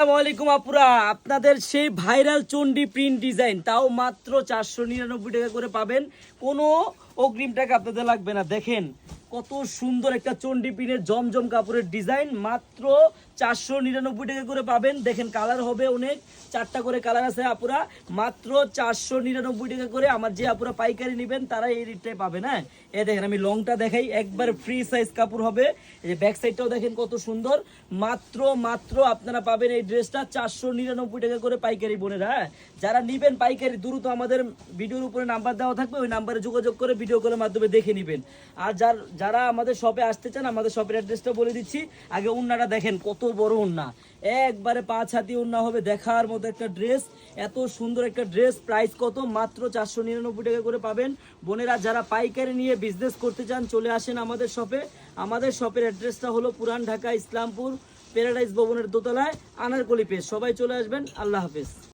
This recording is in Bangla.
আসসালামু আলাইকুম আপুরা, আপনাদের সেই ভাইরাল চন্ডী প্রিন্ট ডিজাইন তাও মাত্র 499 টাকা করে পাবেন। কোনো অগ্রিম টাকা আপনাদের লাগবে না। দেখেন কত সুন্দর একটা চন্ডী প্রিন্টের জমজম কাপড়ের ডিজাইন, মাত্র 499 টাকা করে পাবেন। দেখেন কালার হবে অনেক, 4টা করে কালার আছে আপুরা, মাত্র 499 টাকা করে। আমার যে আপুরা পাইকারি নেবেন তারা এই রেটটাই পাবেন। হ্যাঁ, এই দেখেন আমি লংটা দেখাই, একবার ফ্রি সাইজ কাপড় হবে। এই যে ব্যাক সাইডটাও দেখেন কত সুন্দর। মাত্র আপনারা পাবেন এই ড্রেসটা 499 টাকা করে পাইকারি বোনেরা। হ্যাঁ, যারা নিবেন পাইকারি দ্রুত আমাদের ভিডিওর উপরে নাম্বার দেওয়া থাকবে, ওই নাম্বারে যোগাযোগ করে ভিডিও কলের মাধ্যমে দেখে নেবেন। আর যারা আমাদের শপে আসতে চান, আমাদের শপের অ্যাড্রেসটা বলে দিচ্ছি। আগে ওন্নাটা দেখেন কত বড় ওন্না, একবারে 5 হাতি ওন্না হবে, দেখার মতো একটা ড্রেস। এত সুন্দর একটা ড্রেস, প্রাইস কত? মাত্র 499 টাকা করে পাবেন বোনেরা। যারা পাইকারি নিয়ে বিজনেস করতে চান চলে আসেন আমাদের শপে। আমাদের শপের অ্যাড্রেসটা হলো পুরান ঢাকা ইসলামপুর প্যারাডাইস ভবনের দোতলায়, আনারকলি পেজ। সবাই চলে আসবেন। আল্লাহ হাফেজ।